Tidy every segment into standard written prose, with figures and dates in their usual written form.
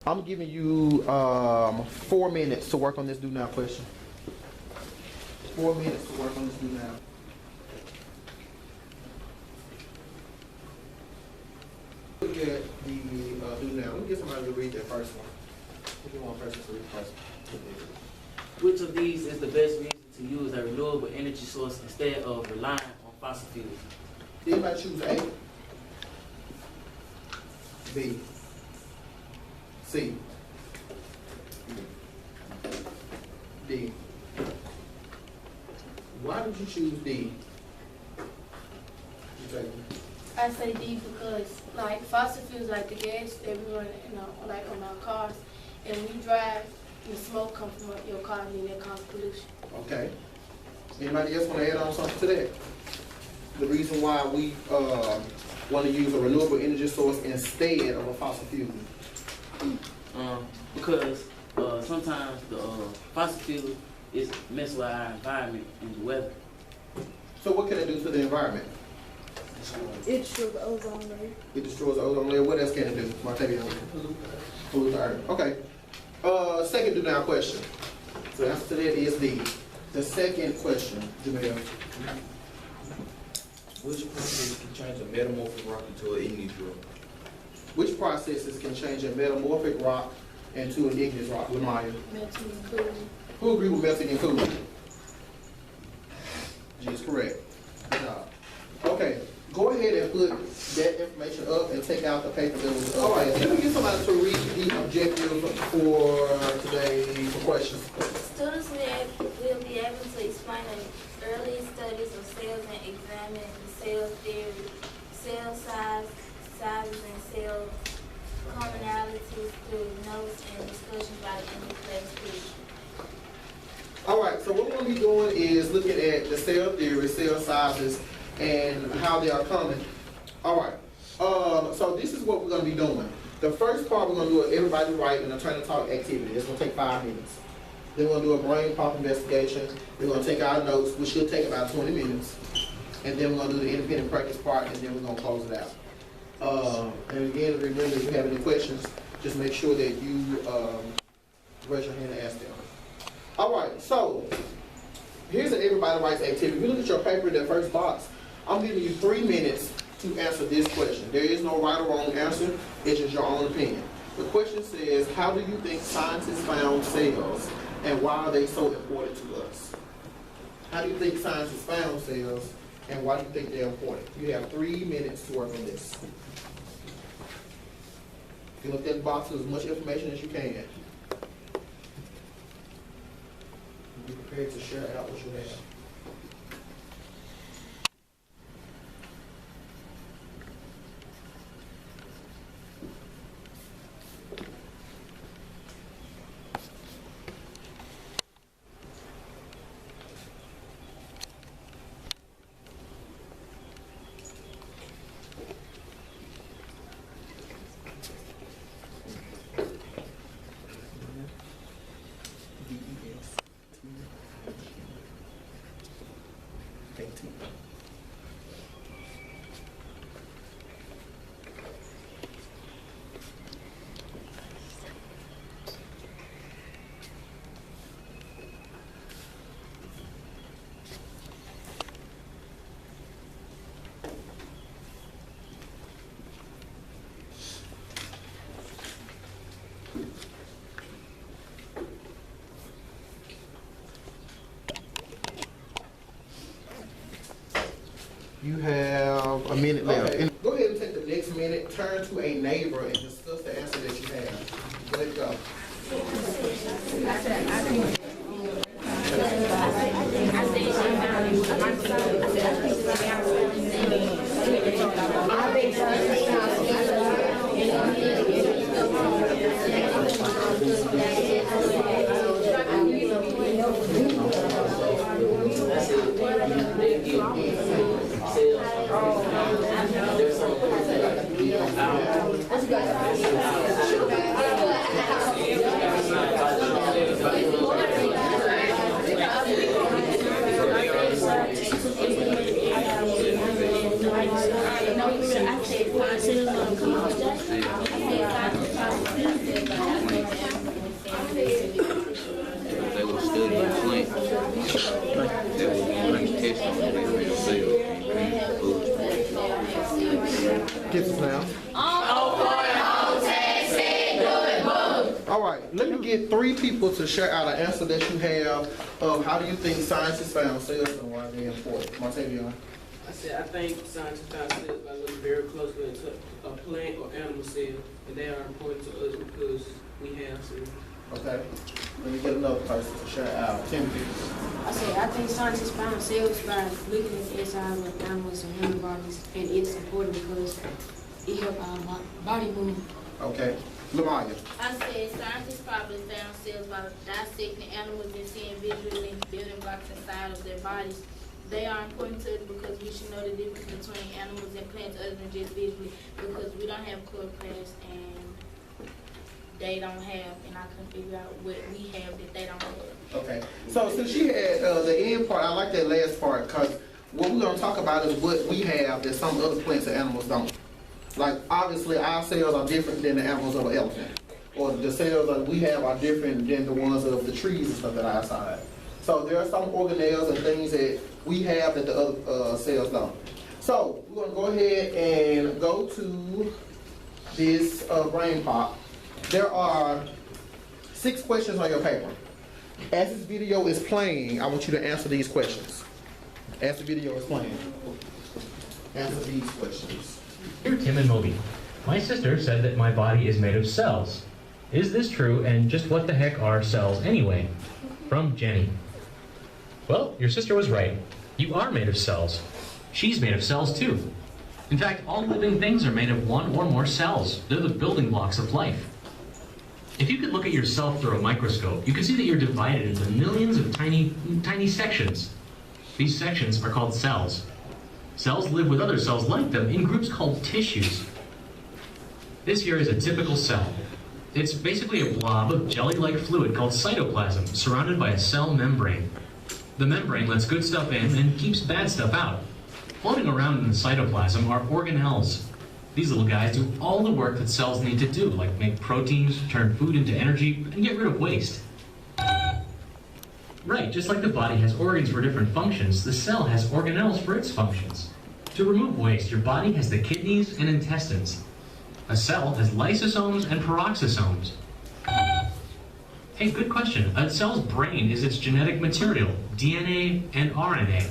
I'm giving you 4 minutes to work on this do now question. 4 minutes to work on this do now. Look at the do now. Let me get somebody to read that first one. Give me one person to read the first one. Which of these is the best reason to use a renewable energy source instead of relying on fossil fuels? Did anybody choose A? B? C? D? Why did you choose D? I say D because, like, fossil fuels, like the gas that we run, like on our cars, and when you drive, the smoke comes from your car, and then that causes pollution. Okay. Anybody else want to add on something to that? The reason why we want to use a renewable energy source instead of a fossil fuel? Because sometimes the fossil fuel is mess with our environment and the weather. So what can it do to the environment? It destroys the ozone layer. It destroys the ozone layer. What else can it do? Martavia? Pollute the earth. Okay. Second do now question. So the answer to that is D. The second question, Jamel. Which process can change a metamorphic rock into an igneous rock? Which processes can change a metamorphic rock into an igneous rock? Lamaya. Melting and cooling. Who agree with melting and cooling? G is correct. Good job. Okay, go ahead and put that information up and take out the paper that was up. All right, let me get somebody to read the objectives for today for questions. Students will be able to explain the early studies of cells and examine the cell theory, cell sizes, and cell commonalities through notes and discussion by the end of class period. All right, so what we're going to be doing is looking at the cell theory, cell sizes, and how they are common. All right, so this is what we're going to be doing. The first part we're going to do is everybody write an attorney talk activity. It's going to take 5 minutes. Then we're going to do a brain pop investigation. We're going to take our notes, which should take about 20 minutes. And then we're going to do the independent practice part, and then we're going to close it out. And again, remember, if you have any questions, just make sure that you raise your hand and ask them. All right, so here's an everybody writes activity. If you look at your paper in that first box, I'm giving you 3 minutes to answer this question. There is no right or wrong answer. It's just your own opinion. The question says, how do you think scientists found cells, and why are they so important to us? How do you think scientists found cells, and why do you think they're important? You have 3 minutes to work on this. Fill up that box with as much information as you can. Be prepared to share out what you have. You have a minute left. Okay. Go ahead and take the next minute, turn to a neighbor, and discuss the answer that you have. Let it go. right, let me get 3 people to share out an answer that you have of how do you think scientists found cells and why they're important. Montavion. I said I think scientists found cells by looking very closely into a plant or animal cell, and they are important to us because we have cells. Okay. Let me get another person to share out. Timothy. I said, I think scientists found cells by looking at the inside of animals and human bodies, and it's important because it helps our body move. Okay. Lamaya. I said scientists probably found cells by dissecting animals and seeing visually building blocks inside of their bodies. They are important to us because we should know the difference between animals and plants other than just visually, because we don't have chloroplasts and they don't have, and I can figure out what we have that they don't have. Okay. So since she had the end part, I like that last part because what we're going to talk about is what we have that some other plants and animals don't. Like, obviously, our cells are different than the animals of an elephant. Or the cells that we have are different than the ones of the trees and stuff that are outside. So there are some organelles and things that we have that the other cells don't. So we're going to go ahead and go to this brain pop. There are 6 questions on your paper. As this video is playing, I want you to answer these questions. As the video is playing, answer these questions. Dear Tim and Moby, my sister said that my body is made of cells. Is this true, and just what the heck are cells anyway? From Jenny. Well, your sister was right. You are made of cells. She's made of cells too. In fact, all living things are made of one or more cells. They're the building blocks of life. If you could look at yourself through a microscope, you can see that you're divided into millions of tiny sections. These sections are called cells. Cells live with other cells like them in groups called tissues. This here is a typical cell. It's basically a blob of jelly-like fluid called cytoplasm, surrounded by a cell membrane. The membrane lets good stuff in and keeps bad stuff out. Floating around in the cytoplasm are organelles. These little guys do all the work that cells need to do, like make proteins, turn food into energy, and get rid of waste. Right, just like the body has organs for different functions, the cell has organelles for its functions. To remove waste, your body has the kidneys and intestines. A cell has lysosomes and peroxisomes. Hey, good question. A cell's brain is its genetic material, DNA and RNA.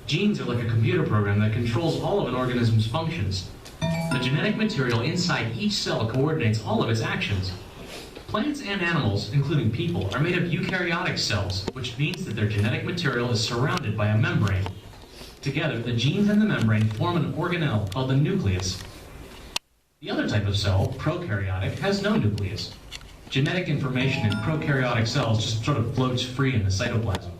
Genes are like a computer program that controls all of an organism's functions. The genetic material inside each cell coordinates all of its actions. Plants and animals, including people, are made of eukaryotic cells, which means that their genetic material is surrounded by a membrane. Together, the genes and the membrane form an organelle called the nucleus. The other type of cell, prokaryotic, has no nucleus. Genetic information in prokaryotic cells just sort of floats free in the cytoplasm.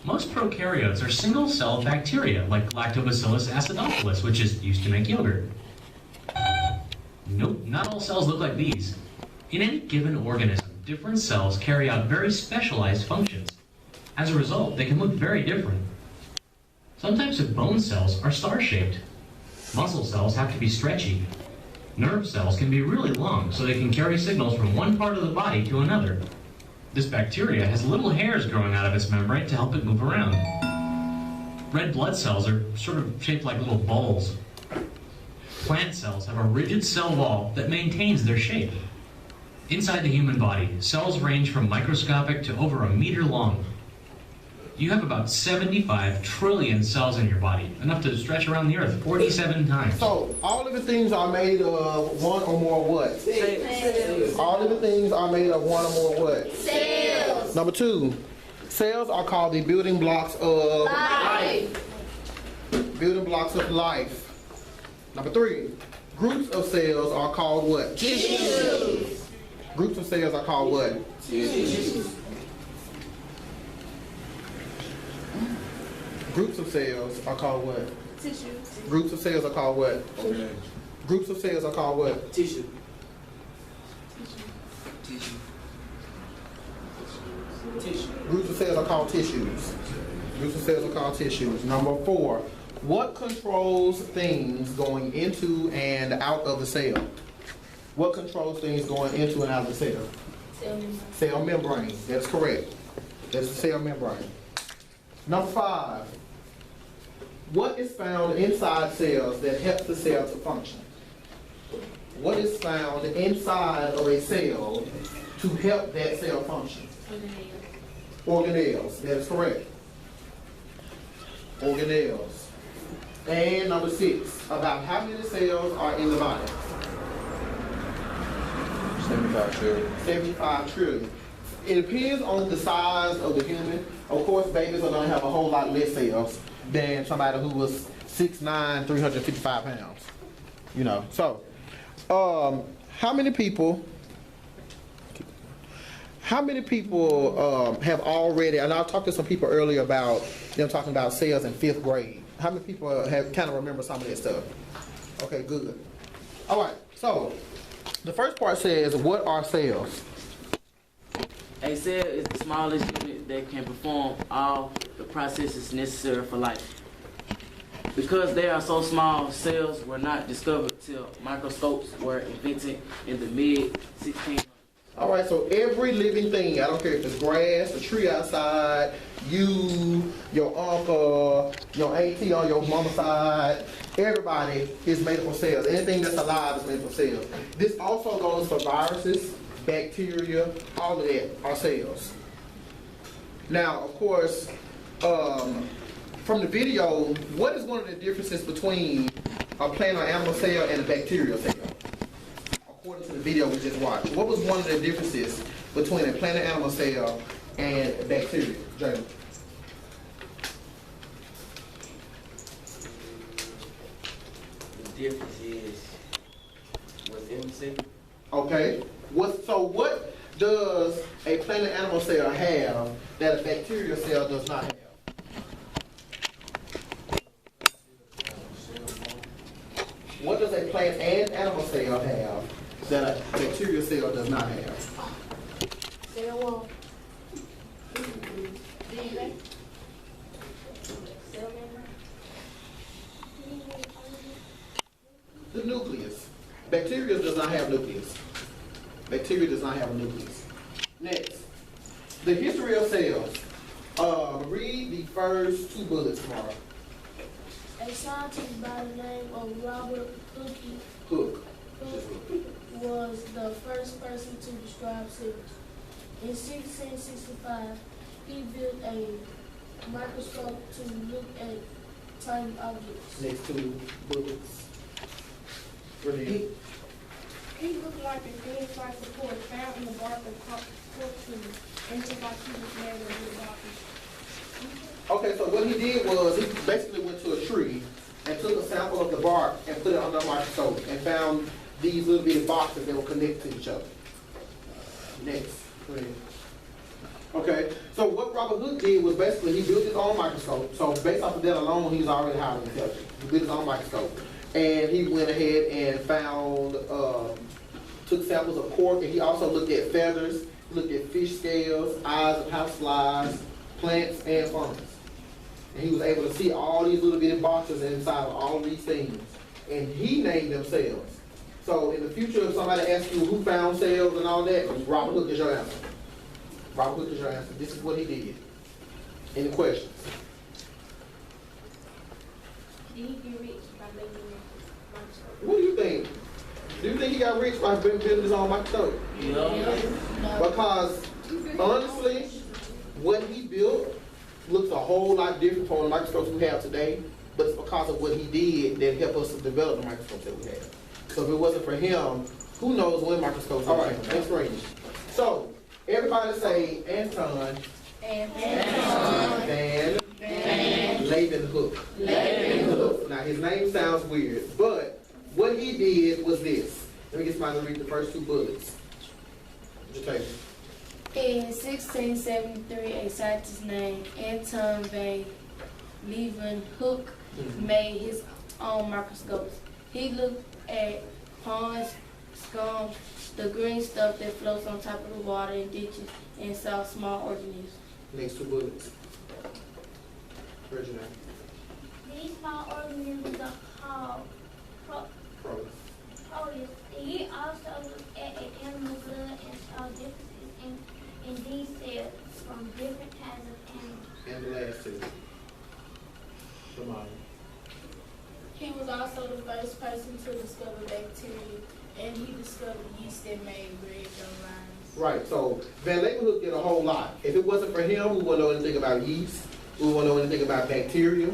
Most prokaryotes are single-cell bacteria, like Lactobacillus acidophilus, which is used to make yogurt. Nope, not all cells look like these. In any given organism, different cells carry out very specialized functions. As a result, they can look very different. Some types of bone cells are star-shaped. Muscle cells have to be stretchy. Nerve cells can be really long, so they can carry signals from one part of the body to another. This bacteria has little hairs growing out of its membrane to help it move around. Red blood cells are sort of shaped like little bowls. Plant cells have a rigid cell wall that maintains their shape. Inside the human body, cells range from microscopic to over a meter long. You have about 75 trillion cells in your body, enough to stretch around the earth 47 times. So, all of the things are made of one or more what? Cells. All of the things are made of one or more what? Cells. Number 2, cells are called the building blocks of Life. building blocks of life. Number 3, groups of cells are called what? Tissues. Groups of cells are called what? Tissues. Groups of cells are called what? Tissues. Groups of cells are called what? Okay. Groups of cells are called what? Tissue. Groups of cells are called tissues. Groups of cells are called tissues. Number 4, what controls things going into and out of the cell? What controls things going into and out of the cell? Cell membrane. That's correct. That's the cell membrane. Number 5, what is found inside cells that helps the cell to function? what is found inside of a cell to help that cell function? Organelles. That is correct. Organelles. And number 6, about how many cells are in the body? 75 trillion. 75 trillion. It depends on the size of the human. Of course, babies are going to have a whole lot less cells than somebody who was 6'9", 355 pounds. You know, so how many people have already, and I talked to some people earlier about them talking about cells in 5th grade. How many people have kind of remember some of that stuff? Okay, good. All right, so the first part says, what are cells? A cell is the smallest unit that can perform all the processes necessary for life. Because they are so small, cells were not discovered till microscopes were invented in the mid-1600s. All right, so every living thing, I don't care if it's grass, a tree outside, you, your uncle, your auntie on your mama's side, everybody is made up of cells. Anything that's alive is made up of cells. This also goes for viruses, bacteria, all of that are cells. Now, of course, from the video, what is one of the differences between a plant or animal cell and a bacterial cell? According to the video we just watched, what was one of the differences between a plant or animal cell and bacteria? Jalen. The difference is within the cell. Okay. What does a plant or animal cell have that a bacterial cell does not have? What does a plant and animal cell have that a bacterial cell does not have? Cell wall. DNA. Cell membrane. The nucleus. Bacteria does not have nucleus. Bacteria does not have a nucleus. Next, the history of cells. Read the first 2 bullets tomorrow. A scientist by the name of Robert Hook. was the first person to describe cells. In 1665, he built a microscope to look at tiny objects. Next 2 bullets. Brilliant. He looked like a green slice of cork found in the bark of cork trees, and took out pieces made of little boxes. Okay, so what he did was he basically went to a tree and took a sample of the bark and put it under a microscope and found these little bitty boxes that were connected to each other. Next. Okay, so what Robert Hooke did was basically he built his own microscope. So based off of that alone, he's already highly intelligent. He built his own microscope. And he went ahead and found, took samples of cork, and he also looked at feathers, looked at fish scales, eyes of houseflies, plants, and fungus. And he was able to see all these little bitty boxes inside of all of these things. And he named them cells. So in the future, if somebody asks you who found cells and all that, Robert Hooke is your answer. Robert Hooke is your answer. This is what he did. Any questions? Did he get rich by making a microscope? What do you think? Do you think he got rich by building his own microscope? Because honestly, what he built looks a whole lot different from the microscopes we have today, but it's because of what he did that helped us to develop the microscopes that we have. So if it wasn't for him, who knows when microscopes are. All right, next range. So everybody say Anton Van Leeuwenhoek. Now his name sounds weird, but what he did was this. Let me get somebody to read the first 2 bullets. What'd you take? In 1673, a scientist named Anton Van Leeuwenhoek made his own microscopes. He looked at ponds, scum, the green stuff that floats on top of the water in ditches, and saw small organisms. Next 2 bullets. Regina. These small organisms are called Protus. protists. He also looked at animal blood and saw differences in these cells from different kinds of animals. And the last 2. Come on. He was also the first person to discover bacteria And he discovered yeast that made bread from lines. Right, so Van Leeuwenhoek did a whole lot. If it wasn't for him, we wouldn't know anything about yeast. We wouldn't know anything about bacteria.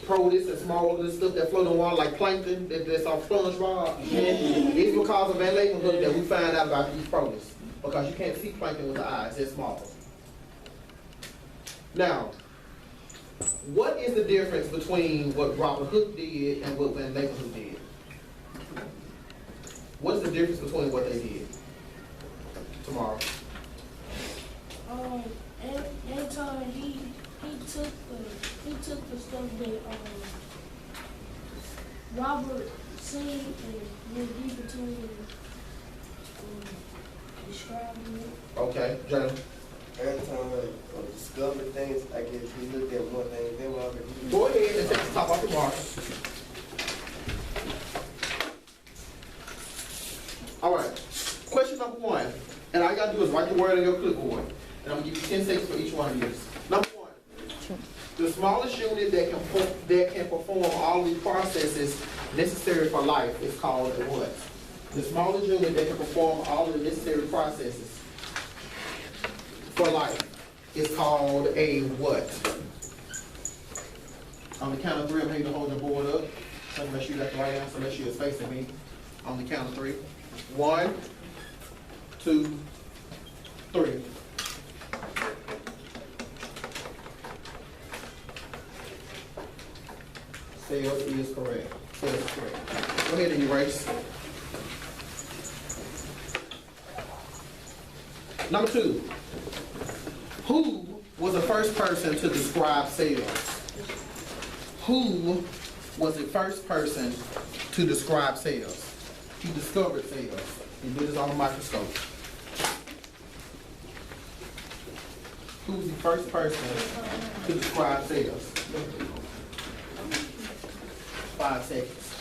Protists and small organisms, stuff that float on water like plankton, that's on SpongeBob. It's because of Van Leeuwenhoek that we find out about these protists. Because you can't see plankton with the eyes, they're small. Now, what is the difference between what Robert Hooke did and what Van Leeuwenhoek did? What's the difference between what they did? Tomorrow. Anton, he took the stuff that Robert seen and went deeper to it and describing it. Okay, John. Every time I discovered things, I guess he looked at more things than what I could. Go ahead and take the top off the marker. All right. Question number 1, and all you gotta do is write the word on your clipboard, and I'm gonna give you 10 seconds for each one of these. Number 1, the smallest unit that can perform all these processes necessary for life is called a what? The smallest unit that can perform all the necessary processes for life is called a what? On the count of 3, I'm going to hold your board up. So make sure you got the right answer. Make sure it's facing me. On the count of 3. 1, 2, 3. Sales is correct. Sales is correct. Go ahead and erase. Number 2. Who was the first person to describe sales? Who was the first person to describe sales? He discovered sales. He did this on a microscope. Who was the first person to describe sales? 5 seconds.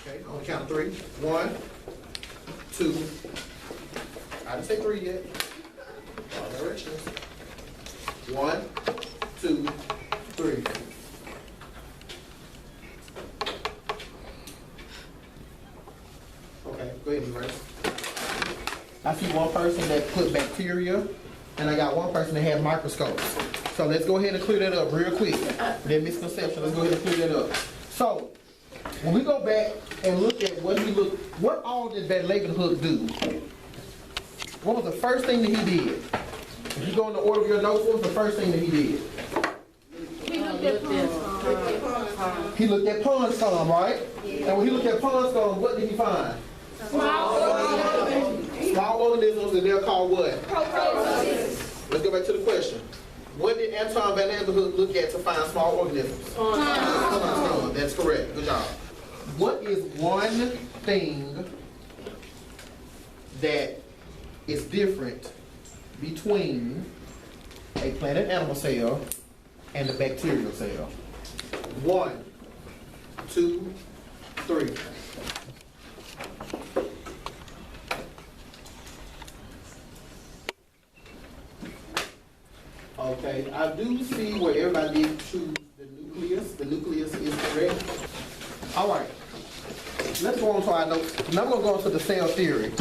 Okay, on the count of 3. 1, 2. I didn't say 3 yet. All directions. 1, 2, 3. Okay, go ahead and erase. I see one person that put bacteria, and I got one person that had microscopes. So let's go ahead and clear that up real quick. That misconception, let's go ahead and clear that up. So, when we go back and look at what all did Van Leeuwenhoek do? What was the first thing that he did? If you go in the order of your notes, what was the first thing that he did? He looked at pond scum. He looked at pond scum, right? And when he looked at pond scum, what did he find? Small organisms, and they're called what? Let's go back to the question. What did Anton Van Leeuwenhoek look at to find small organisms? Pond scum. That's correct. Good job. What is one thing that is different between a plant and animal cell and a bacterial cell? 1, 2, 3. Okay, I do see where everybody did choose the nucleus. The nucleus is correct. All right, let's go on to our notes. Now I'm going to go into the cell theory.